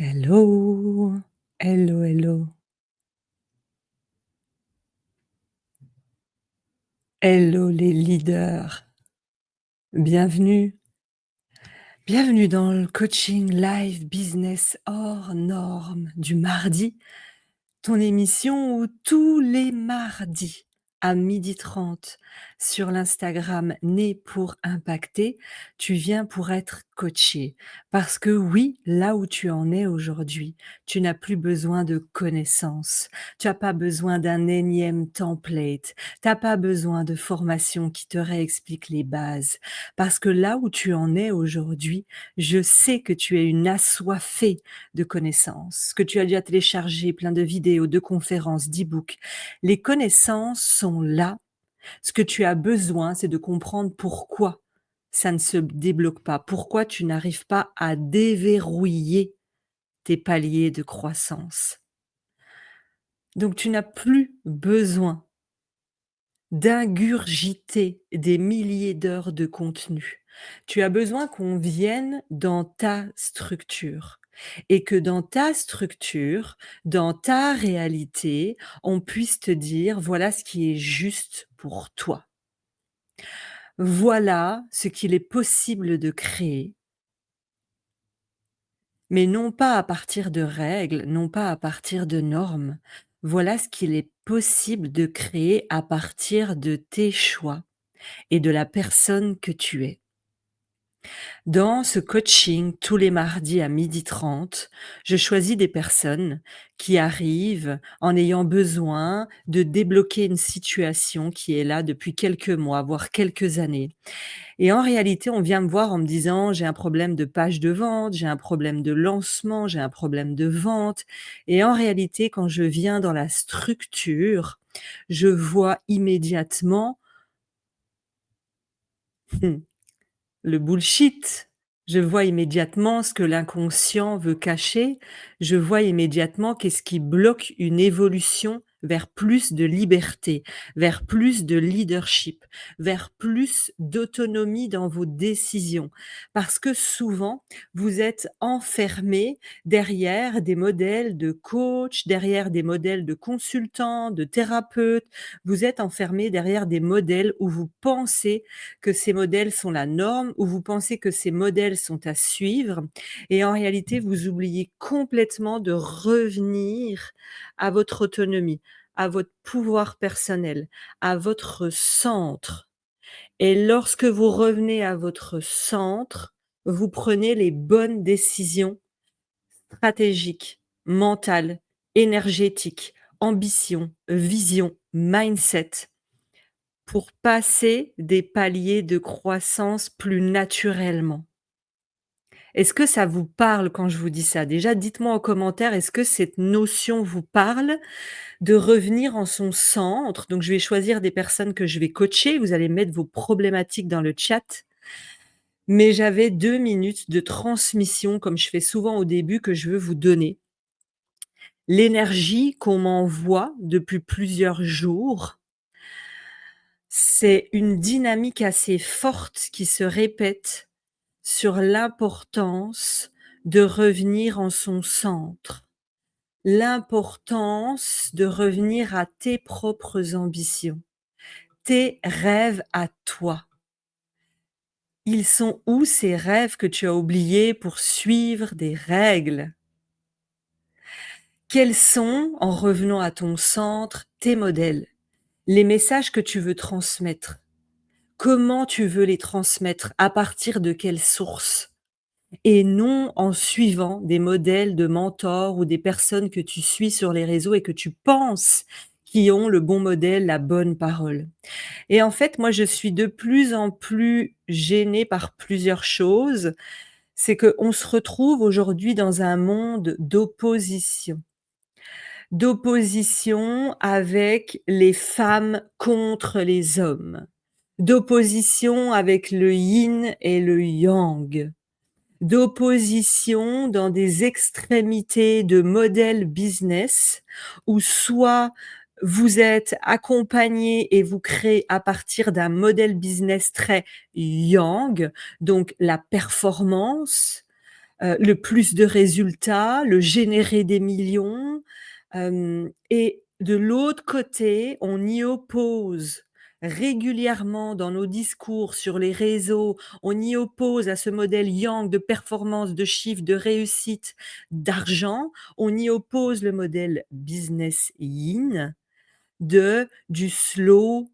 Hello, hello, hello, hello les leaders. Bienvenue, bienvenue dans le coaching live business hors norme du mardi, ton émission où tous les mardis à 12h30 sur l'Instagram Né pour impacter, tu viens pour être coaché. Parce que oui, là où tu en es aujourd'hui, tu n'as plus besoin de connaissances. Tu as pas besoin d'un énième template. Tu as pas besoin de formation qui te réexplique les bases. Parce que là où tu en es aujourd'hui, je sais que tu es une assoiffée de connaissances, que tu as déjà téléchargé plein de vidéos, de conférences, d'e-books. Les connaissances sont là. Ce que tu as besoin, c'est de comprendre pourquoi ça ne se débloque pas, pourquoi tu n'arrives pas à déverrouiller tes paliers de croissance. Donc tu n'as plus besoin d'ingurgiter des milliers d'heures de contenu. Tu as besoin qu'on vienne dans ta structure et que dans ta structure, dans ta réalité, on puisse te dire: «Voilà ce qui est juste pour toi. Voilà ce qu'il est possible de créer», mais non pas à partir de règles, non pas à partir de normes. Voilà ce qu'il est possible de créer à partir de tes choix et de la personne que tu es. Dans ce coaching, tous les mardis à 12h30, je choisis des personnes qui arrivent en ayant besoin de débloquer une situation qui est là depuis quelques mois, voire quelques années. Et en réalité, on vient me voir en me disant: «J'ai un problème de page de vente, j'ai un problème de lancement, j'ai un problème de vente», et en réalité, quand je viens dans la structure, je vois immédiatement le bullshit. Je vois immédiatement ce que l'inconscient veut cacher. Je vois immédiatement qu'est-ce qui bloque une évolution vers plus de liberté, vers plus de leadership, vers plus d'autonomie dans vos décisions. Parce que souvent, vous êtes enfermés derrière des modèles de coach, derrière des modèles de consultants, de thérapeutes. Vous êtes enfermés derrière des modèles où vous pensez que ces modèles sont la norme, ou vous pensez que ces modèles sont à suivre, et en réalité, vous oubliez complètement de revenir à votre autonomie, à votre pouvoir personnel, à votre centre. Et lorsque vous revenez à votre centre, vous prenez les bonnes décisions stratégiques, mentales, énergétiques, ambition, vision, mindset, pour passer des paliers de croissance plus naturellement. Est-ce que ça vous parle quand je vous dis ça? Déjà, dites-moi en commentaire, est-ce que cette notion vous parle de revenir en son centre? Donc, je vais choisir des personnes que je vais coacher. Vous allez mettre vos problématiques dans le chat. Mais j'avais 2 minutes de transmission, comme je fais souvent au début, que je veux vous donner. L'énergie qu'on m'envoie depuis plusieurs jours, c'est une dynamique assez forte qui se répète sur l'importance de revenir en son centre, l'importance de revenir à tes propres ambitions, tes rêves à toi. Ils sont où ces rêves que tu as oubliés pour suivre des règles? Quels sont, en revenant à ton centre, tes modèles? Les messages que tu veux transmettre? Comment tu veux les transmettre? À partir de quelle source? Et non en suivant des modèles de mentors ou des personnes que tu suis sur les réseaux et que tu penses qui ont le bon modèle, la bonne parole. Et en fait, moi, je suis de plus en plus gênée par plusieurs choses. C'est qu'on se retrouve aujourd'hui dans un monde d'opposition. D'opposition avec les femmes contre les hommes. D'opposition avec le yin et le yang, d'opposition dans des extrémités de modèles business où soit vous êtes accompagné et vous créez à partir d'un modèle business très yang, donc la performance, le plus de résultats, le générer des millions, et de l'autre côté, on y oppose régulièrement dans nos discours sur les réseaux, on y oppose à ce modèle yang de performance, de chiffre, de réussite, d'argent, on y oppose le modèle business yin du slow,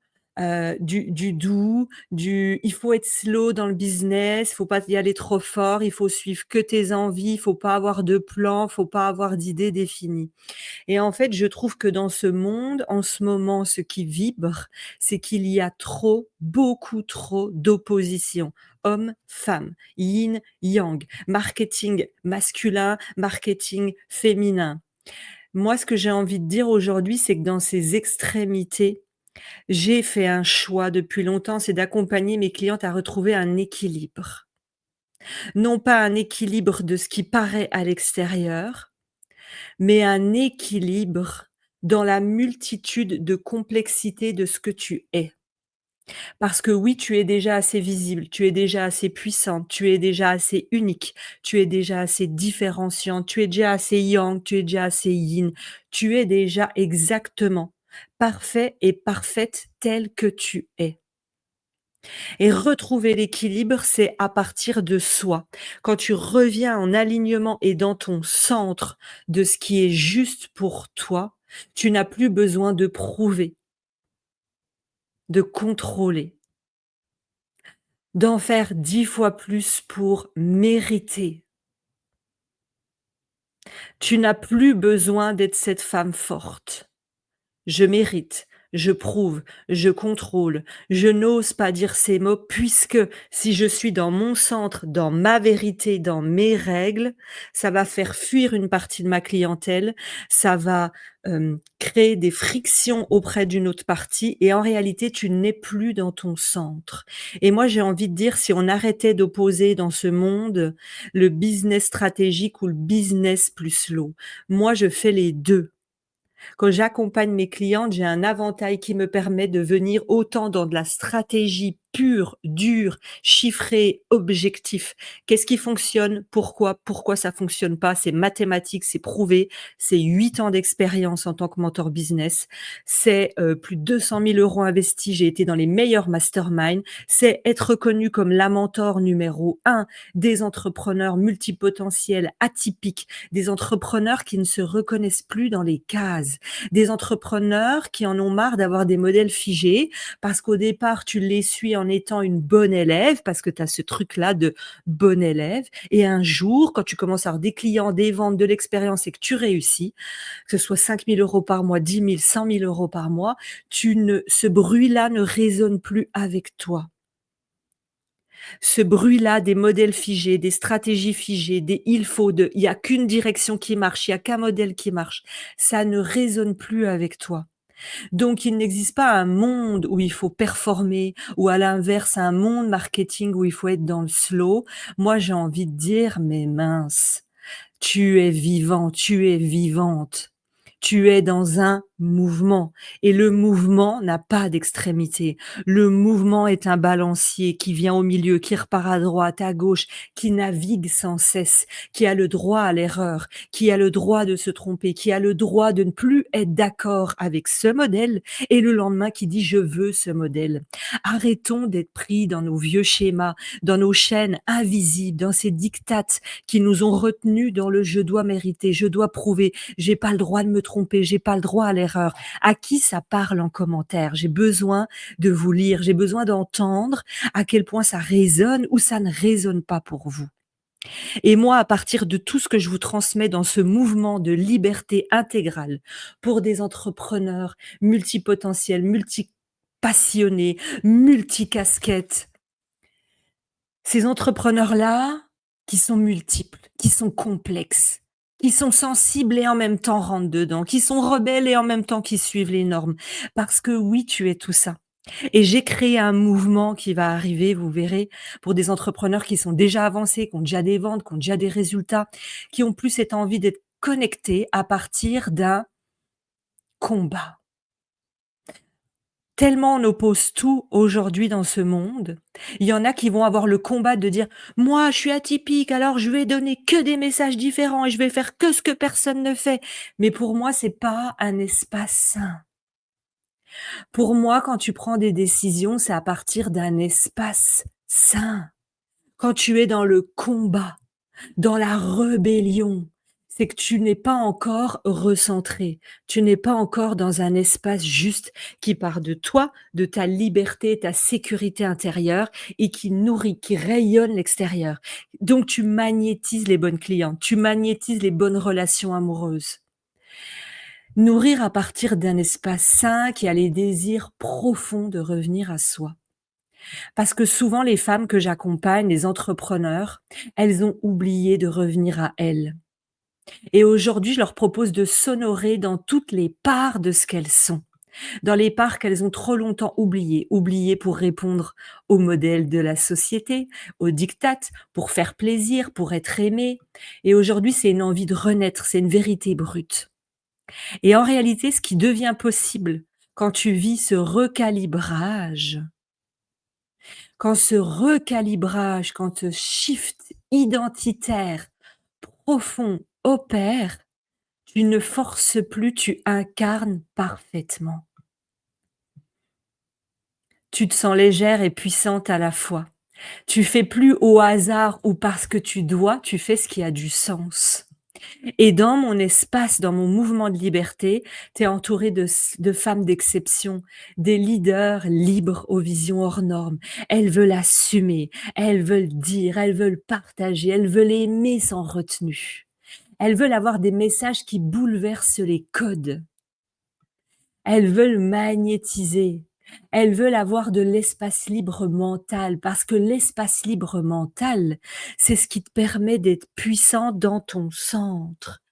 du doux, du il faut être slow dans le business, il faut pas y aller trop fort, il faut suivre que tes envies, il faut pas avoir de plan, il faut pas avoir d'idées définies. Et en fait, je trouve que dans ce monde, en ce moment, ce qui vibre, c'est qu'il y a trop, beaucoup trop d'opposition. Homme, femme, yin, yang, marketing masculin, marketing féminin. Moi, ce que j'ai envie de dire aujourd'hui, c'est que dans ces extrémités, j'ai fait un choix depuis longtemps, c'est d'accompagner mes clientes à retrouver un équilibre. Non pas un équilibre de ce qui paraît à l'extérieur, mais un équilibre dans la multitude de complexité de ce que tu es. Parce que oui, tu es déjà assez visible, tu es déjà assez puissante, tu es déjà assez unique, tu es déjà assez différenciante, tu es déjà assez yang, tu es déjà assez yin, tu es déjà exactement parfait et parfaite telle que tu es. Et retrouver l'équilibre, c'est à partir de soi. Quand tu reviens en alignement et dans ton centre de ce qui est juste pour toi, tu n'as plus besoin de prouver, de contrôler, d'en faire 10 fois plus pour mériter. Tu n'as plus besoin d'être cette femme forte. Je mérite, je prouve, je contrôle, je n'ose pas dire ces mots puisque si je suis dans mon centre, dans ma vérité, dans mes règles, ça va faire fuir une partie de ma clientèle, ça va, créer des frictions auprès d'une autre partie et en réalité, tu n'es plus dans ton centre et moi, j'ai envie de dire si on arrêtait d'opposer dans ce monde le business stratégique ou le business plus slow. Moi, je fais les 2. Quand j'accompagne mes clientes, j'ai un avantail qui me permet de venir autant dans de la stratégie pure, dure, chiffrée, objectif. Qu'est-ce qui fonctionne? Pourquoi? Pourquoi ça fonctionne pas? C'est mathématique, c'est prouvé. C'est 8 ans d'expérience en tant que mentor business. C'est, plus de 200 000 € investis. J'ai été dans les meilleurs masterminds. C'est être reconnue comme la mentor numéro 1 des entrepreneurs multipotentiels atypiques, des entrepreneurs qui ne se reconnaissent plus dans les cases, des entrepreneurs qui en ont marre d'avoir des modèles figés parce qu'au départ, tu les suis en étant une bonne élève parce que tu as ce truc-là de bon élève et un jour, quand tu commences à avoir des clients, des ventes, de l'expérience et que tu réussis, que ce soit 5 000 € par mois, 10 000, 100 000 € par mois, ce bruit-là ne résonne plus avec toi. Ce bruit-là des modèles figés, des stratégies figées, des il faut, de il y a qu'une direction qui marche, il y a qu'un modèle qui marche, ça ne résonne plus avec toi. Donc il n'existe pas un monde où il faut performer ou à l'inverse un monde marketing où il faut être dans le slow. Moi, j'ai envie de dire: «Mais mince, tu es vivant, tu es vivante. Tu es dans un mouvement et le mouvement n'a pas d'extrémité. Le mouvement est un balancier qui vient au milieu, qui repart à droite, à gauche, qui navigue sans cesse, qui a le droit à l'erreur, qui a le droit de se tromper, qui a le droit de ne plus être d'accord avec ce modèle et le lendemain qui dit: «Je veux ce modèle». Arrêtons d'être pris dans nos vieux schémas, dans nos chaînes invisibles, dans ces diktats qui nous ont retenus dans le «je dois mériter, je dois prouver, j'ai pas le droit de me tromper, j'ai pas le droit à l'erreur». À qui ça parle en commentaire? J'ai besoin de vous lire, j'ai besoin d'entendre à quel point ça résonne ou ça ne résonne pas pour vous. Et moi, à partir de tout ce que je vous transmets dans ce mouvement de liberté intégrale pour des entrepreneurs multipotentiels, multipassionnés, multicasquettes, ces entrepreneurs-là, qui sont multiples, qui sont complexes, qui sont sensibles et en même temps rentrent dedans, qui sont rebelles et en même temps qui suivent les normes. Parce que oui, tu es tout ça. Et j'ai créé un mouvement qui va arriver, vous verrez, pour des entrepreneurs qui sont déjà avancés, qui ont déjà des ventes, qui ont déjà des résultats, qui ont plus cette envie d'être connectés à partir d'un combat. Tellement on oppose tout aujourd'hui dans ce monde. Il y en a qui vont avoir le combat de dire: «Moi, je suis atypique, alors je vais donner que des messages différents et je vais faire que ce que personne ne fait». Mais pour moi, c'est pas un espace sain. Pour moi, quand tu prends des décisions, c'est à partir d'un espace sain. Quand tu es dans le combat, dans la rébellion, c'est que tu n'es pas encore recentré. Tu n'es pas encore dans un espace juste qui part de toi, de ta liberté, ta sécurité intérieure et qui nourrit, qui rayonne l'extérieur. Donc tu magnétises les bonnes clientes, tu magnétises les bonnes relations amoureuses. Nourrir à partir d'un espace sain qui a les désirs profonds de revenir à soi. Parce que souvent les femmes que j'accompagne, les entrepreneurs, elles ont oublié de revenir à elles. Et aujourd'hui, je leur propose de s'honorer dans toutes les parts de ce qu'elles sont, dans les parts qu'elles ont trop longtemps oubliées, oubliées pour répondre aux modèles de la société, aux diktats, pour faire plaisir, pour être aimées. Et aujourd'hui, c'est une envie de renaître, c'est une vérité brute. Et en réalité, ce qui devient possible quand tu vis ce recalibrage, quand ce recalibrage, quand ce shift identitaire profond opère, tu ne forces plus, tu incarnes parfaitement. Tu te sens légère et puissante à la fois. Tu fais plus au hasard ou parce que tu dois, tu fais ce qui a du sens. Et dans mon espace, dans mon mouvement de liberté, tu es entourée de femmes d'exception, des leaders libres aux visions hors normes. Elles veulent assumer, elles veulent dire, elles veulent partager, elles veulent aimer sans retenue. Elles veulent avoir des messages qui bouleversent les codes. Elles veulent magnétiser. Elles veulent avoir de l'espace libre mental parce que l'espace libre mental, c'est ce qui te permet d'être puissant dans ton centre.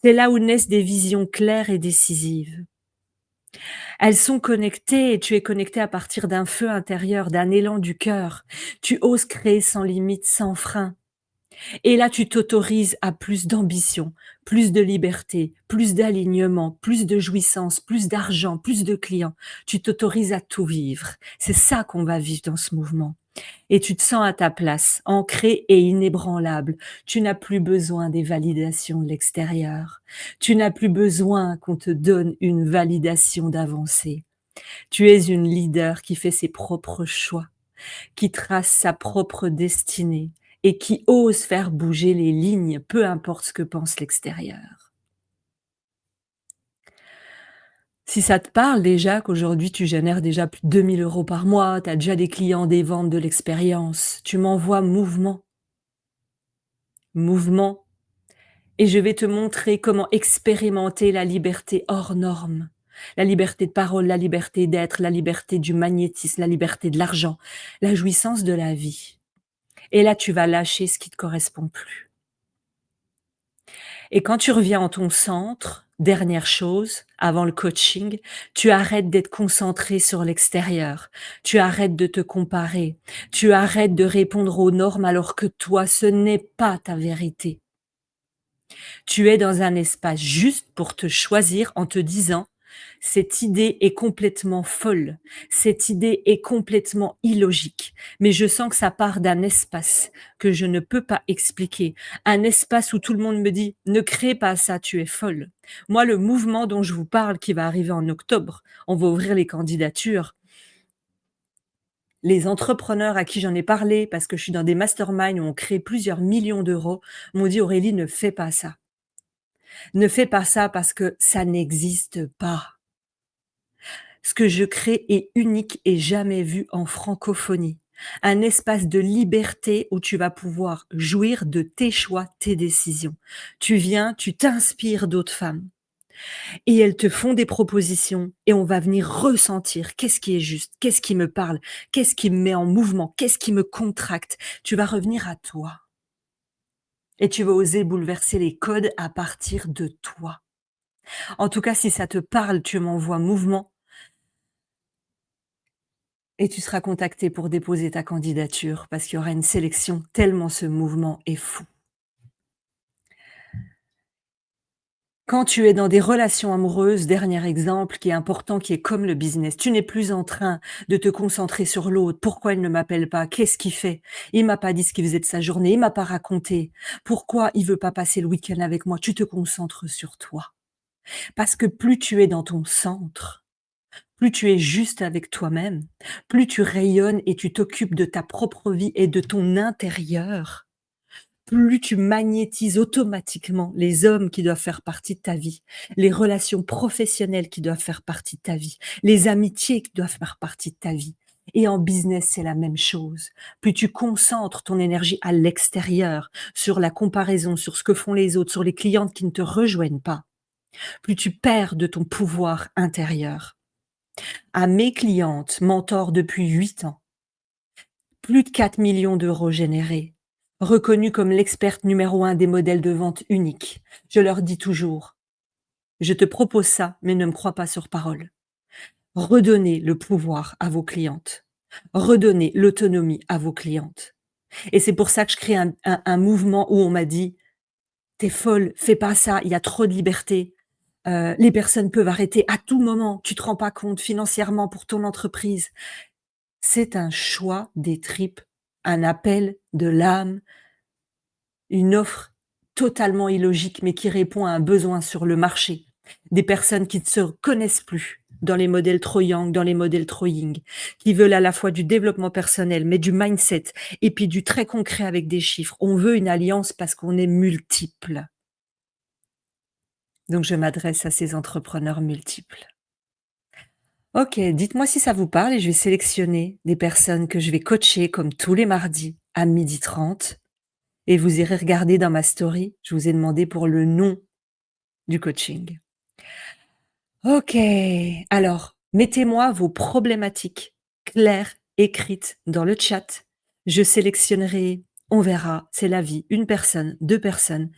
C'est là où naissent des visions claires et décisives. Elles sont connectées et tu es connecté à partir d'un feu intérieur, d'un élan du cœur. Tu oses créer sans limite, sans frein. Et là, tu t'autorises à plus d'ambition, plus de liberté, plus d'alignement, plus de jouissance, plus d'argent, plus de clients. Tu t'autorises à tout vivre. C'est ça qu'on va vivre dans ce mouvement. Et tu te sens à ta place, ancré et inébranlable. Tu n'as plus besoin des validations de l'extérieur. Tu n'as plus besoin qu'on te donne une validation d'avancée. Tu es une leader qui fait ses propres choix, qui trace sa propre destinée et qui ose faire bouger les lignes, peu importe ce que pense l'extérieur. Si ça te parle déjà qu'aujourd'hui tu génères déjà plus de 2 000 € par mois, tu as déjà des clients, des ventes, de l'expérience, tu m'envoies mouvement, mouvement et je vais te montrer comment expérimenter la liberté hors norme. La liberté de parole, la liberté d'être, la liberté du magnétisme, la liberté de l'argent, la jouissance de la vie. Et là, tu vas lâcher ce qui te correspond plus. Et quand tu reviens en ton centre, dernière chose, avant le coaching, tu arrêtes d'être concentré sur l'extérieur. Tu arrêtes de te comparer. Tu arrêtes de répondre aux normes alors que toi, ce n'est pas ta vérité. Tu es dans un espace juste pour te choisir en te disant: «Cette idée est complètement folle, cette idée est complètement illogique, mais je sens que ça part d'un espace que je ne peux pas expliquer, un espace où tout le monde me dit: "Ne crée pas ça, tu es folle"». Moi, le mouvement dont je vous parle qui va arriver en octobre, on va ouvrir les candidatures. Les entrepreneurs à qui j'en ai parlé, parce que je suis dans des masterminds où on crée plusieurs millions d'euros, m'ont dit: «Aurélie, ne fais pas ça». Ne fais pas ça parce que ça n'existe pas. Ce que je crée est unique et jamais vu en francophonie. Un espace de liberté où tu vas pouvoir jouir de tes choix, tes décisions. Tu viens, tu t'inspires d'autres femmes et elles te font des propositions et on va venir ressentir qu'est-ce qui est juste, qu'est-ce qui me parle, qu'est-ce qui me met en mouvement, qu'est-ce qui me contracte. Tu vas revenir à toi et tu vas oser bouleverser les codes à partir de toi. En tout cas, si ça te parle, tu m'envoies mouvement et tu seras contacté pour déposer ta candidature parce qu'il y aura une sélection tellement ce mouvement est fou. Quand tu es dans des relations amoureuses, dernier exemple qui est important, qui est comme le business, tu n'es plus en train de te concentrer sur l'autre. Pourquoi il ne m'appelle pas? Qu'est-ce qu'il fait? Il m'a pas dit ce qu'il faisait de sa journée, il m'a pas raconté. Pourquoi il veut pas passer le week-end avec moi? Tu te concentres sur toi. Parce que plus tu es dans ton centre, plus tu es juste avec toi-même, plus tu rayonnes et tu t'occupes de ta propre vie et de ton intérieur, plus tu magnétises automatiquement les hommes qui doivent faire partie de ta vie, les relations professionnelles qui doivent faire partie de ta vie, les amitiés qui doivent faire partie de ta vie. Et en business, c'est la même chose. Plus tu concentres ton énergie à l'extérieur, sur la comparaison, sur ce que font les autres, sur les clientes qui ne te rejoignent pas, plus tu perds de ton pouvoir intérieur. À mes clientes, mentors depuis 8 ans, plus de 4 millions d'euros générés, reconnue comme l'experte numéro 1 des modèles de vente uniques. Je leur dis toujours: «Je te propose ça, mais ne me crois pas sur parole. Redonnez le pouvoir à vos clientes. Redonnez l'autonomie à vos clientes» et c'est pour ça que je crée un mouvement où on m'a dit: «Tu es folle, fais pas ça, il y a trop de liberté. Les personnes peuvent arrêter à tout moment. Tu te rends pas compte financièrement pour ton entreprise». C'est un choix des tripes, un appel de l'âme, une offre totalement illogique, mais qui répond à un besoin sur le marché. Des personnes qui ne se reconnaissent plus dans les modèles trop yang, dans les modèles trop yin, qui veulent à la fois du développement personnel, mais du mindset et puis du très concret avec des chiffres. On veut une alliance parce qu'on est multiples. Donc je m'adresse à ces entrepreneurs multiples. OK, dites-moi si ça vous parle et je vais sélectionner des personnes que je vais coacher comme tous les mardis à 12h30 et vous irez regarder dans ma story, je vous ai demandé pour le nom du coaching. OK, alors mettez-moi vos problématiques claires, écrites dans le chat. Je sélectionnerai, on verra, c'est la vie, une personne, 2 personnes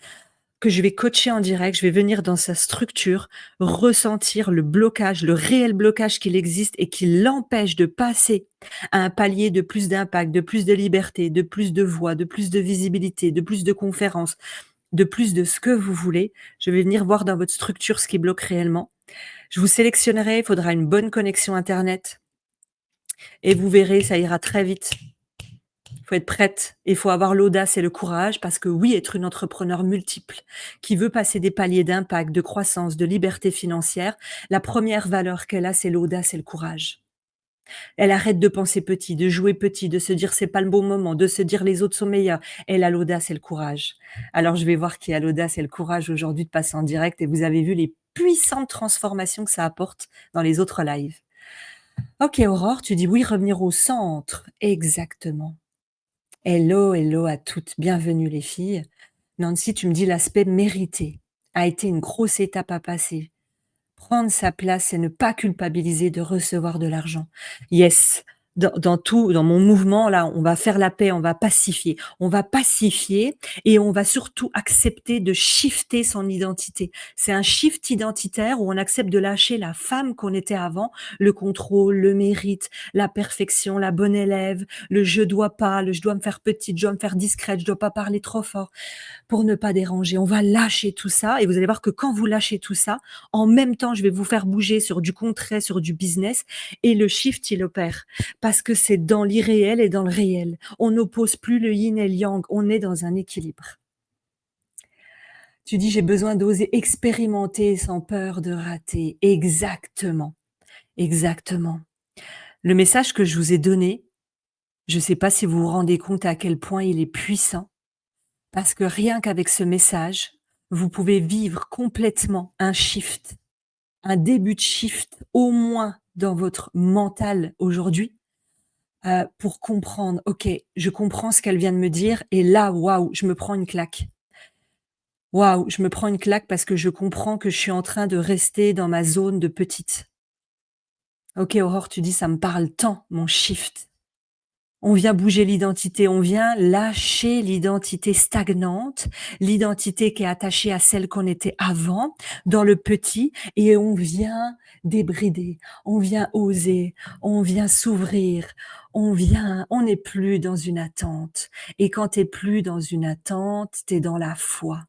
que je vais coacher en direct. Je vais venir dans sa structure, ressentir le blocage, le réel blocage qu'il existe et qui l'empêche de passer à un palier de plus d'impact, de plus de liberté, de plus de voix, de plus de visibilité, de plus de conférences, de plus de ce que vous voulez. Je vais venir voir dans votre structure ce qui bloque réellement. Je vous sélectionnerai, il faudra une bonne connexion internet et vous verrez, ça ira très vite. Il faut être prête, il faut avoir l'audace et le courage parce que oui, être une entrepreneur multiple qui veut passer des paliers d'impact, de croissance, de liberté financière, la première valeur qu'elle a, c'est l'audace et le courage. Elle arrête de penser petit, de jouer petit, de se dire c'est pas le bon moment, de se dire les autres sont meilleurs. Elle a l'audace et le courage. Alors je vais voir qui a l'audace et le courage aujourd'hui de passer en direct et vous avez vu les puissantes transformations que ça apporte dans les autres lives. OK Aurore, tu dis oui, revenir au centre. Exactement. Hello, hello à toutes, bienvenue les filles. Nancy, tu me dis l'aspect mérité a été une grosse étape à passer. Prendre sa place et ne pas culpabiliser de recevoir de l'argent. Yes, dans tout, dans mon mouvement là, on va faire la paix, on va pacifier. On va pacifier et on va surtout accepter de shifter son identité. C'est un shift identitaire où on accepte de lâcher la femme qu'on était avant, le contrôle, le mérite, la perfection, la bonne élève, le je dois pas, le je dois me faire petite, je dois me faire discrète, je dois pas parler trop fort pour ne pas déranger. On va lâcher tout ça et vous allez voir que quand vous lâchez tout ça, en même temps, je vais vous faire bouger sur du concret, sur du business et le shift, il opère parce que c'est dans l'irréel et dans le réel. On n'oppose plus le yin et le yang, on est dans un équilibre. Tu dis: «J'ai besoin d'oser expérimenter sans peur de rater». Exactement, exactement. Le message que je vous ai donné, je ne sais pas si vous vous rendez compte à quel point il est puissant. Parce que rien qu'avec ce message, vous pouvez vivre complètement un shift, un début de shift, au moins dans votre mental aujourd'hui, pour comprendre: «OK, je comprends ce qu'elle vient de me dire et là, waouh, je me prends une claque. Waouh, je me prends une claque parce que je comprends que je suis en train de rester dans ma zone de petite». OK, Aurore, tu dis: «Ça me parle tant, mon shift». On vient bouger l'identité, on vient lâcher l'identité stagnante, l'identité qui est attachée à celle qu'on était avant, dans le petit et on vient débrider, on vient oser, on vient s'ouvrir, on n'est plus dans une attente et quand tu es plus dans une attente, tu es dans la foi.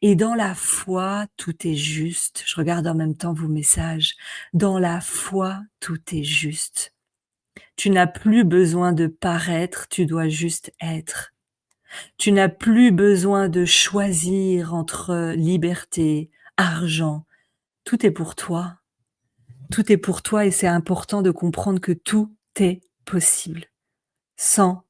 Et dans la foi, tout est juste. Je regarde en même temps vos messages. Dans la foi, tout est juste. Tu n'as plus besoin de paraître, tu dois juste être. Tu n'as plus besoin de choisir entre liberté, argent. Tout est pour toi. Tout est pour toi et c'est important de comprendre que tout est possible. Sans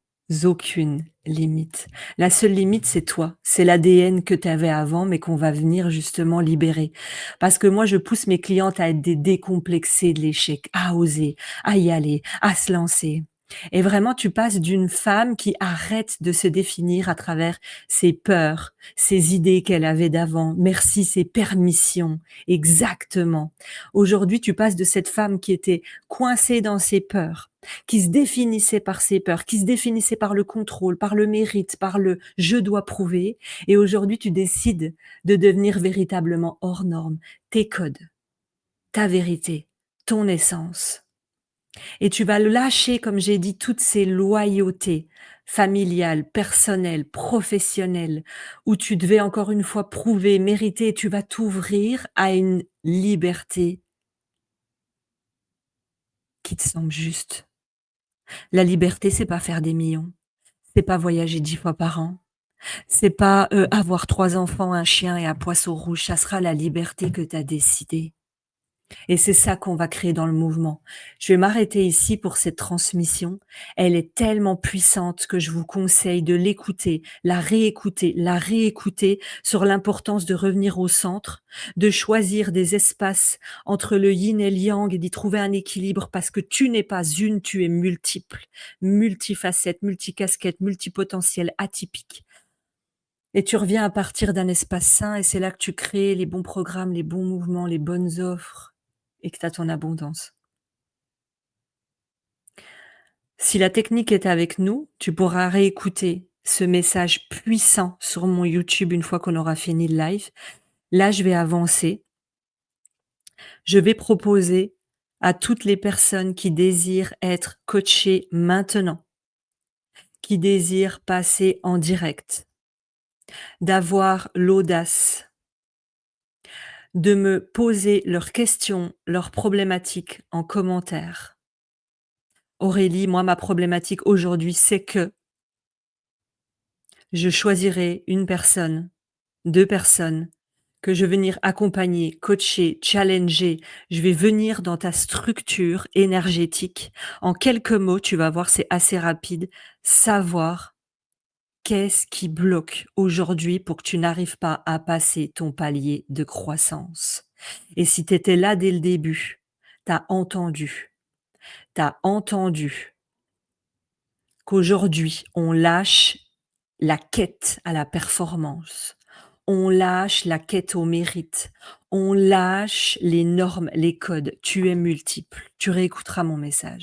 aucune limite. La seule limite, c'est toi. C'est l'ADN que tu avais avant, mais qu'on va venir justement libérer. Parce que moi, je pousse mes clientes à être des décomplexées de l'échec, à oser, à y aller, à se lancer. Et vraiment, tu passes d'une femme qui arrête de se définir à travers ses peurs, ses idées qu'elle avait d'avant. Merci, ses permissions. Exactement. Aujourd'hui, tu passes de cette femme qui était coincée dans ses peurs, qui se définissait par ses peurs, qui se définissait par le contrôle, par le mérite, par le «je dois prouver» et aujourd'hui tu décides de devenir véritablement hors norme, tes codes, ta vérité, ton essence et tu vas lâcher, comme j'ai dit, toutes ces loyautés familiales, personnelles, professionnelles, où tu devais encore une fois prouver, mériter et tu vas t'ouvrir à une liberté qui te semble juste. La liberté, c'est pas faire des millions. C'est pas voyager 10 fois par an. C'est pas, avoir 3 enfants, un chien et un poisson rouge. Ça sera la liberté que tu as décidée et c'est ça qu'on va créer dans le mouvement. Je vais m'arrêter ici pour cette transmission. Elle est tellement puissante que je vous conseille de l'écouter, la réécouter sur l'importance de revenir au centre, de choisir des espaces entre le yin et le yang et d'y trouver un équilibre parce que tu n'es pas une, tu es multiple, multifacette, multicasquette, multipotentiel, atypique. Et tu reviens à partir d'un espace sain et c'est là que tu crées les bons programmes, les bons mouvements, les bonnes offres et que tu as ton abondance. Si la technique est avec nous, tu pourras réécouter ce message puissant sur mon YouTube une fois qu'on aura fini le live. Là, je vais avancer. Je vais proposer à toutes les personnes qui désirent être coachées maintenant, qui désirent passer en direct, d'avoir l'audace de me poser leurs questions, leurs problématiques en commentaire. Aurélie, moi, ma problématique aujourd'hui, c'est que je choisirai une personne, 2 personnes que je vais venir accompagner, coacher, challenger. Je vais venir dans ta structure énergétique. En quelques mots, tu vas voir, c'est assez rapide. Savoir qu'est-ce qui bloque aujourd'hui pour que tu n'arrives pas à passer ton palier de croissance. Et si tu étais là dès le début, tu as entendu qu'aujourd'hui, on lâche la quête à la performance, on lâche la quête au mérite, on lâche les normes, les codes. Tu es multiple. Tu réécouteras mon message.